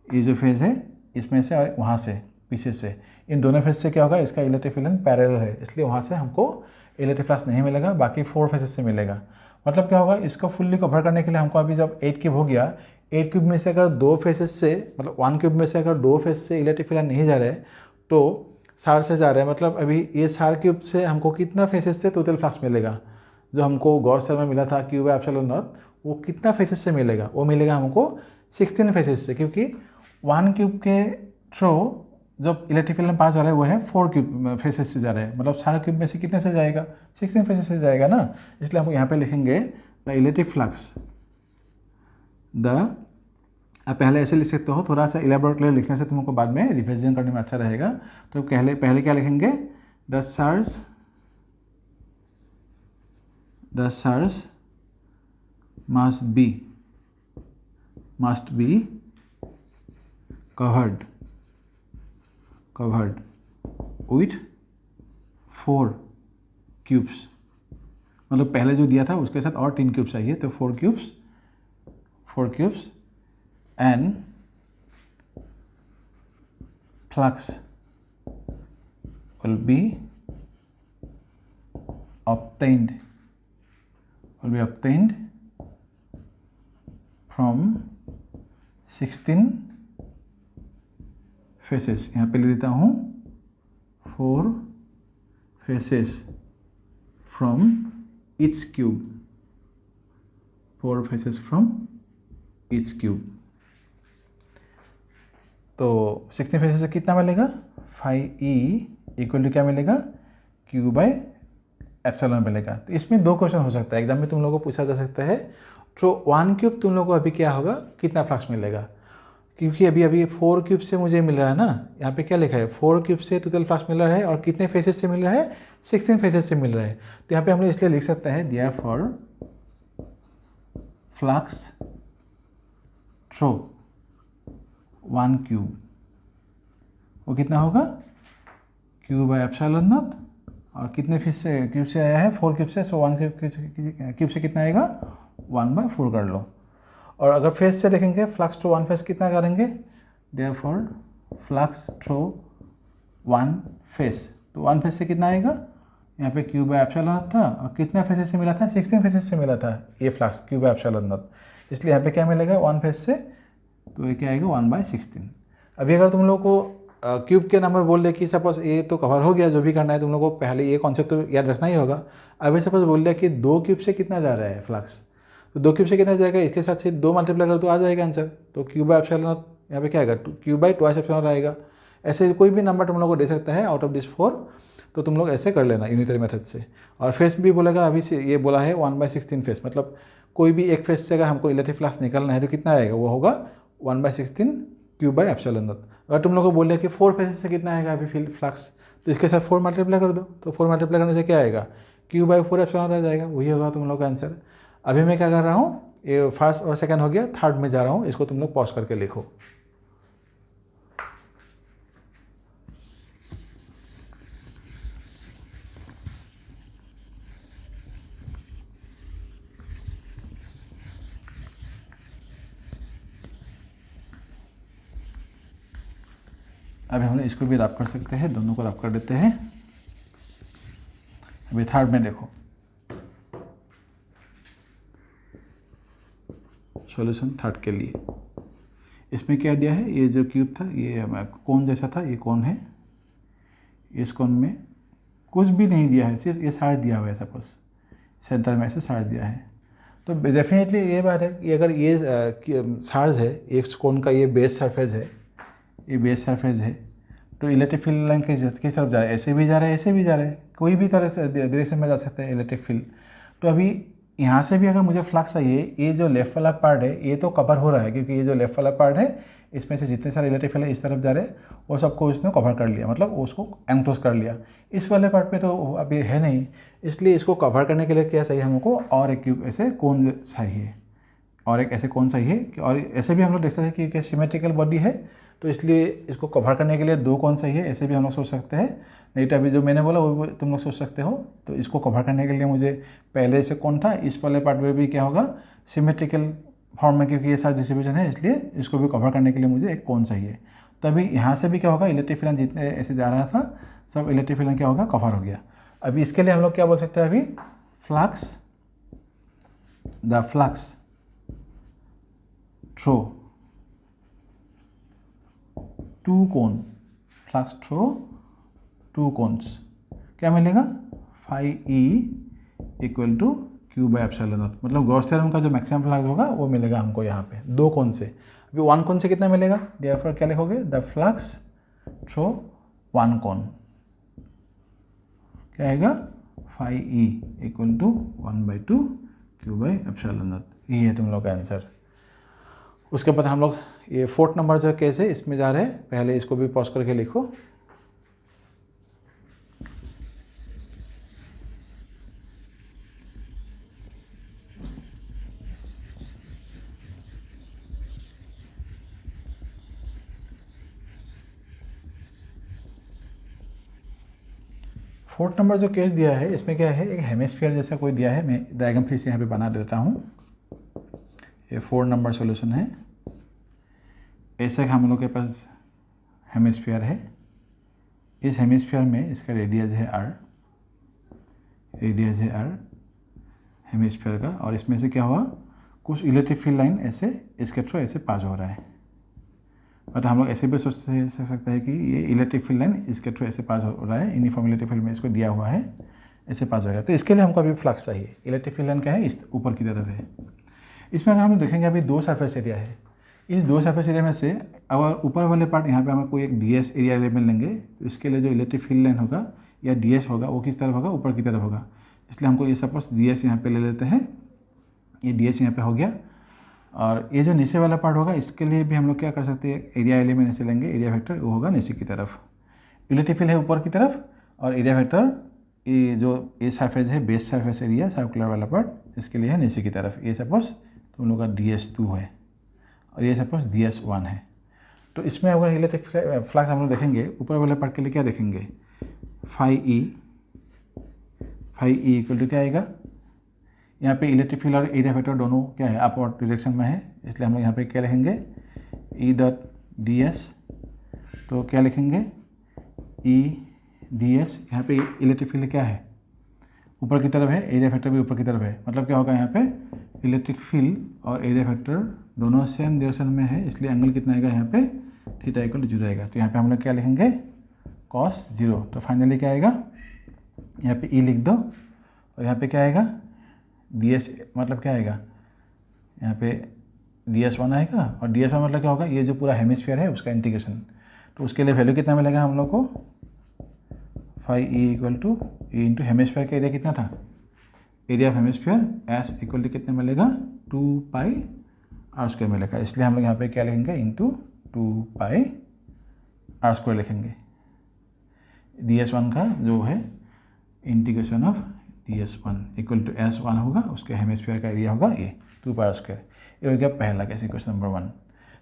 ये जो फेज है इसमें से और वहाँ से पीछे से, इन दोनों फेज से क्या होगा, इसका इलेक्ट्रिक फील्ड पैरेलल है, इसलिए वहाँ से हमको इलेक्ट्रिक फ्लक्स नहीं मिलेगा, बाकी 4 फेजेस से मिलेगा। मतलब क्या होगा, इसको फुल्ली कवर करने के लिए हमको अभी जब 8 क्यूब हो गया, 8 क्यूब में से अगर 2 फेजेस से, मतलब 1 क्यूब में से अगर 2 फेज से इलेक्ट्रिक फील्ड नहीं जा रहे तो 4 से जा रहे हैं, मतलब अभी ये 4 क्यूब से हमको कितना फेजेस से टोटल फ्लक्स मिलेगा, जो हमको गॉस थ्योरम में मिला था क्यू बाय एप्सिलॉन नॉट, वो कितना फेसेस से मिलेगा? वो मिलेगा हमको 16 फेसेस से, क्योंकि 1 क्यूब के थ्रू जब इलेक्ट्रिक फील्ड में पास हो रहा है वो है 4 क्यूब फेसेस से जा रहा है, मतलब सारे क्यूब में से कितने से जाएगा? 16 फेसेस से जाएगा ना। इसलिए हम यहाँ पे लिखेंगे द इलेक्ट्रिक फ्लक्स, आप पहले ऐसे लिख सकते हो, थोड़ा सा इलेबोरेटली लिखने से तुमको बाद में रिविजन करने में अच्छा रहेगा। तो पहले क्या लिखेंगे? The charge must be covered with 4 cubes, मतलब पहले जो दिया था उसके साथ और 3 क्यूब्स चाहिए, तो 4 cubes and flux will be obtained from 16 faces. यहाँ पे लिख देता हूँ 4 faces from each cube, 4 faces from each cube. तो 16 फेसेस से कितना मिलेगा? 5e इक्वल टू क्या मिलेगा? क्यू बाय एप्सिलॉन मिलेगा। तो इसमें 2 क्वेश्चन हो सकता है, एग्जाम में तुम लोगों को पूछा जा सकता है। तो 1 क्यूब तुम लोगों को अभी क्या होगा, कितना फ्लक्स मिलेगा? क्योंकि अभी 4 क्यूब से मुझे मिल रहा है ना, यहाँ पे क्या लिखा है? 4 क्यूब से टोटल फ्लक्स मिल रहा है, और कितने फेसेस से मिल रहा है? 16 फेसेस से मिल रहा है। तो यहाँ पे हम लोग इसलिए लिख सकते हैं देयरफॉर फ्लक्स थ्रू 1 क्यूब, वो कितना होगा? क्यू बाय एप्सिलॉन नॉट, और कितने क्यूब से आया है? 4 क्यूब से, सो 1 क्यूब से कितना आएगा? 1/4 कर लो। और अगर फेस से लिखेंगे फ्लक्स थ्रू 1 फेस कितना करेंगे? देयरफॉर फ्लक्स थ्रू 1 फेस, तो 1 फेस से कितना आएगा? यहाँ पे क्यू बाय एप्सिलॉन था, और कितना फेसेस से मिला था? 16 फेसेस से मिला था ये flux Q by epsilon not, इसलिए यहाँ पे क्या मिलेगा? 1 फेस से, तो ये क्या आएगा? 1/16। अभी अगर तुम लोग को क्यूब के नंबर बोल दे कि सपोज ये तो कवर हो गया, जो भी करना है तुम लोग को पहले ये कॉन्सेप्ट तो याद रखना ही होगा। अभी सपोज बोल दिया कि 2 क्यूब से कितना जा रहा है फ्लक्स, तो 2 क्यूब से कितना जाएगा? इसके साथ से 2 मल्टीप्लाई कर तो आ जाएगा आंसर। तो क्यू बाय एप्सिलॉन नॉट यहाँ पे क्या आएगा? Q by twice epsilon not आएगा। ऐसे कोई भी नंबर तुम लोग को दे सकता है आउट ऑफ दिस 4, तो तुम लोग ऐसे कर लेना यूनिटरी मेथड से। और फेस भी बोलेगा, अभी से ये बोला है 1/16 फेस, मतलब कोई भी एक फेस से अगर हमको इलेक्ट्रिक फ्लक्स निकलना है तो कितना आएगा? वो होगा 1/16 क्यू बाय एप्सिलॉन नॉट। अगर तुम लोग को बोल दिया कि 4 फेसेस से कितना आएगा अभी फ्लक्स, तो इसके साथ 4 मल्टीप्लाई कर दो, तो 4 मल्टीप्लाई करने से क्या आएगा? क्यू बाय 4 एप्सिलॉन नॉट आ जाएगा, वही होगा तुम लोग का आंसर। अभी मैं क्या कर रहा हूँ, ये फर्स्ट और सेकंड हो गया, थर्ड में जा रहा हूँ, इसको तुम लोग पॉज करके लिखो। अभी हम इसको भी रैप कर सकते हैं, दोनों को रैप कर देते हैं। अभी थर्ड में देखो, सॉल्यूशन थर्ड के लिए इसमें क्या दिया है? ये जो क्यूब था ये कोन जैसा था, ये कोन है, इस कोन में कुछ भी नहीं दिया है, सिर्फ ये साइड दिया हुआ है, सपोज सेंटर में से साइड दिया है। तो डेफिनेटली ये बात है कि अगर ये चार्ज है, एक कोन का ये बेस सरफेस है, ये बेस सरफेस है, तो इलेक्ट्रिक फील्ड लाइन किस तरफ जा रहा है? ऐसे भी जा रहा है, ऐसे भी जा रहा है, कोई भी तरह से डायरेक्शन में जा सकता है इलेक्ट्रिक फील्ड। तो अभी यहाँ से भी अगर मुझे फ्लक्स चाहिए, ये जो लेफ्ट वाला पार्ट है ये तो कवर हो रहा है, क्योंकि ये जो लेफ्ट वाला पार्ट है इसमें से जितने सारे इलेक्ट्रिक फील्ड इस तरफ जा रहे हैं वो सबको इसने कवर कर लिया, मतलब उसको एनक्लोज कर लिया। इस वाले पार्ट पे तो अभी है नहीं, इसलिए इसको कवर करने के लिए क्या चाहिए हमको? और एक क्यूब ऐसे कोन चाहिए, और एक ऐसे कोन चाहिए। और ऐसे भी हम लोग देख सकते हैं कि सिमेट्रिकल बॉडी है, तो इसलिए इसको कवर करने के लिए 2 कोन चाहिए, ऐसे भी हम लोग सोच सकते हैं। नहीं तो अभी जो मैंने बोला वो तुम लोग सोच सकते हो। तो इसको कवर करने के लिए मुझे पहले से कोन था, इस वाले पार्ट में भी क्या होगा? सिमेट्रिकल फॉर्म में, क्योंकि ये सारा डिस्ट्रीब्यूशन है, इसलिए इसको भी कवर करने के लिए मुझे एक कोन चाहिए। तो अभी यहाँ से भी क्या होगा? इलेक्ट्रिक फील्ड जितने ऐसे जा रहा था सब इलेक्ट्रिक फील्ड क्या होगा? कवर हो गया। अभी इसके लिए हम लोग क्या बोल सकते हैं? अभी flux, the flux through 2 cone, flux through 2 cones क्या मिलेगा? 5e equal to q by epsilon naught, मतलब गॉस थ्योरम का जो मैक्सिमम फ्लक्स होगा वो मिलेगा हमको यहाँ पे 2 कोन से। अभी 1 कोन से कितना मिलेगा, देयरफॉर क्या लिखोगे, द फ्लक्स थ्रू 1 कोन क्या आएगा, phi E equal to 1/2 q by epsilon naught. यही है तुम लोग का आंसर। उसके बाद हम लोग ये 4th नंबर जो केस है इसमें जा रहे हैं, पहले इसको भी पॉज करके लिखो। फोर्थ नंबर जो केस दिया है इसमें क्या है, एक हेमिस्फीयर जैसा कोई दिया है। मैं डायग्राम फिर से यहाँ पे बना देता हूँ। ये 4 नंबर सॉल्यूशन है। ऐसा हम लोग के पास हेमिस्फीयर है। इस हेमिस्फीयर में इसका रेडियस है r, रेडियस है r हेमिस्फीयर का, और इसमें से क्या हुआ, कुछ इलेक्ट्रिक फील्ड लाइन ऐसे इसके थ्रू ऐसे पास हो रहा है। बट हम लोग ऐसे भी सोच सकते हैं कि ये इलेक्ट्रिक फील्ड लाइन इसके थ्रू ऐसे पास हो रहा है, यूनिफॉर्म इलेक्ट्रिक फील्ड में इसको दिया हुआ है, ऐसे पास होगा। तो इसके लिए हमको अभी फ्लक्स चाहिए। इलेक्ट्रिक फील्ड लाइन क्या है, इस ऊपर की तरफ है। इसमें अगर हम देखेंगे अभी 2 सरफेस एरिया है। इस 2 सरफेस एरिया में से अगर ऊपर वाले पार्ट यहाँ पे हम कोई एक ds एरिया एलिमेंट लेंगे तो इसके लिए जो इलेक्ट्रिक फील्ड लाइन होगा या ds होगा वो किस तरफ होगा, ऊपर की तरफ होगा। इसलिए हमको ये सपोज ds यहाँ पे ले लेते हैं, ये ds यहाँ पे हो गया। और ये जो नीचे वाला पार्ट होगा इसके लिए भी हम लोग क्या कर सकते हैं, एरिया एलिमेंट ऐसे लेंगे, एरिया वेक्टर वो होगा नीचे की तरफ, इलेक्ट्रिक फील्ड है ऊपर की तरफ, और एरिया वेक्टर ये जो ये सरफेस है बेस सरफेस एरिया सर्कुलर वाला पार्ट इसके लिए है नीचे की तरफ। ये सपोज तुम लोग का ds2 है और ये सपोज ds1 है। तो इसमें अगर इलेक्ट्रिक फ्लक्स हम लोग देखेंगे ऊपर वाले पार्ट के लिए क्या देखेंगे, फाई ई इक्वल टू क्या आएगा, यहाँ पे इलेक्ट्रिक फील्ड और एरिया वेक्टर दोनों क्या है, अपवर्ड डायरेक्शन में है, इसलिए हम लोग यहाँ पे क्या लिखेंगे, ई डॉट डी एस। तो क्या लिखेंगे, ई डी एस। यहाँ पे इलेक्ट्रिक फील्ड क्या है, ऊपर की तरफ है, एरिया वेक्टर भी ऊपर की तरफ है, मतलब क्या होगा यहाँ पे इलेक्ट्रिक फील्ड और एरिया वेक्टर दोनों सेम डायरेक्शन में है, इसलिए एंगल कितना आएगा यहाँ पे, थीटा इक्वल टू 0 आएगा। तो यहाँ पे हम लोग क्या लिखेंगे, कॉस 0। तो फाइनली क्या आएगा, यहाँ पे ई लिख दो, और यहाँ पे क्या आएगा ds, मतलब क्या आएगा, यहाँ पे ds1 आएगा, और ds1 मतलब क्या होगा, ये जो पूरा हेमिस्फीयर है उसका इंटीग्रेशन। तो उसके लिए वैल्यू कितना मिलेगा हम लोग को, phi E equal to E into hemisphere का एरिया कितना था, area of hemisphere S equal to कितना मिलेगा, 2 पाई आर स्क्वायर मिलेगा। इसलिए हम लोग यहाँ पे क्या लिखेंगे, इंटू 2 पाई आर स्क्वायर लिखेंगे। ds1 का जो है integration of ds1 equal to s1 होगा, उसके हेमिस्फीयर का एरिया होगा ये 2 पाई आर स्क्वायर। ये हो गया पहला केस, क्वेश्चन नंबर 1।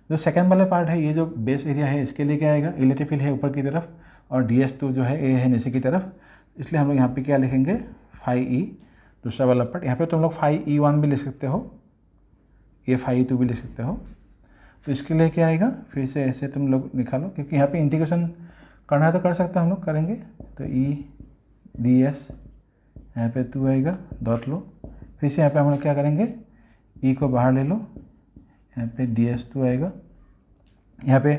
जो सेकंड वाला पार्ट है, ये जो बेस एरिया है इसके लिए क्या आएगा, इलेक्ट्रिक फील्ड है ऊपर की तरफ और ds2 जो है ये है नीचे की तरफ, इसलिए हम लोग यहाँ पे क्या लिखेंगे, फाई ई। दूसरा वाला पार्ट यहाँ पे तुम लोग फाई ई1 भी लिख सकते हो, ये फाई ई2 भी लिख सकते हो। तो इसके लिए क्या आएगा, फिर से ऐसे तुम लोग निकालो, क्योंकि यहाँ पे इंटीग्रेशन करना है तो कर सकते हैं हम लोग, करेंगे। तो ई डी एस यहाँ पे 2 आएगा, डॉट लो, फिर से यहाँ पे हम लोग क्या करेंगे, ई को बाहर ले लो, यहाँ पे ds2 आएगा। यहाँ पे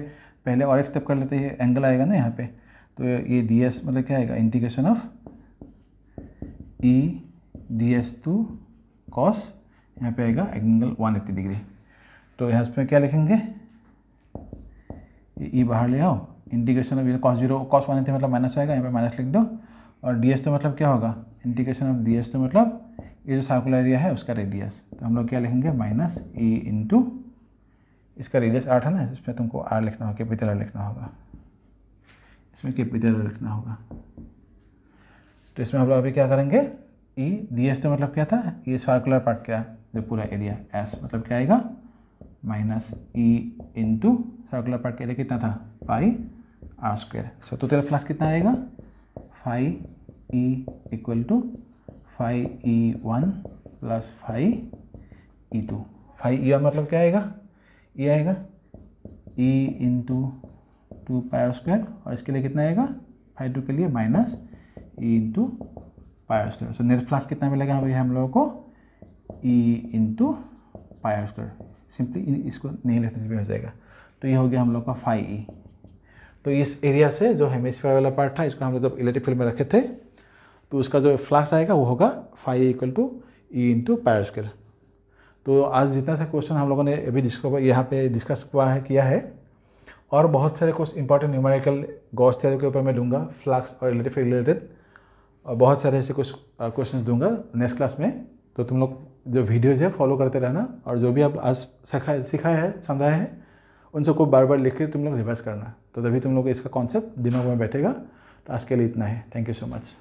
पहले और एक स्टेप कर लेते हैं, एंगल आएगा ना यहाँ पे, तो ये ds मतलब क्या आएगा, integration of E ds2 cos, यहाँ पे आएगा एंगल 180 डिग्री। तो यहाँ पे क्या लिखेंगे, ई बाहर ले आओ, इंटीग्रेशन ऑफ कॉस 0, कॉस 180 मतलब माइनस आएगा, यहाँ पे माइनस लिख दो, और ds2 मतलब क्या होगा, इंटीग्रेशन ऑफ ds2 मतलब ये जो सर्कुलर एरिया है उसका रेडियस। तो हम लोग क्या लिखेंगे, माइनस ई इंटू, इसका रेडियस 8 है ना, इसमें तुमको आर लिखना होगा, कैपिटल आर लिखना होगा, इसमें कैपिटल आर लिखना होगा। तो इसमें हम लोग अभी क्या करेंगे, ई ds2 मतलब क्या था, ये सर्कुलर पार्ट क्या जो पूरा एरिया एस मतलब क्या आएगा, minus E into circular part का एरिया कितना था, pi are square. So total flux कितना आएगा, phi E equal to phi ई1 प्लस फाई ई2। फाई ई1 मतलब क्या आएगा, ये आएगा E into 2 pi are square, और इसके लिए कितना आएगा, फाई 2 के लिए minus E into pi are square. So net flux कितना मिलेगा भैया हम लोगों को, E into pi are square. Simply इसको नहीं लिखने से भी हो जाएगा। तो ये हो गया हम लोग का फाई ई। तो इस एरिया से जो हेमिस्फीयर वाला पार्ट था, इसको हम लोग जब इलेक्ट्रिक फील्ड में रखे थे, तो उसका जो फ्लक्स आएगा वो होगा phi equal to E into pi square. तो आज जितना सा क्वेश्चन हम लोगों ने अभी यहाँ पे डिस्कस किया है, और बहुत सारे कुछ इंपॉर्टेंट न्यूमेरिकल गॉस थ्योरम के ऊपर मैं दूंगा, फ्लक्स और रिलेटेड, और बहुत सारे ऐसे कुछ क्वेश्चंस दूंगा नेक्स्ट क्लास में। तो तुम लोग जो वीडियोज़ है फॉलो करते रहना, और जो भी आप आज सिखाया है समझाया है उन सबको बार बार लिख के तुम लोग रिवाइज करना, तो तभी तुम लोग इसका कॉन्सेप्ट दिमाग में बैठेगा। तो आज के लिए इतना है। Thank you so much.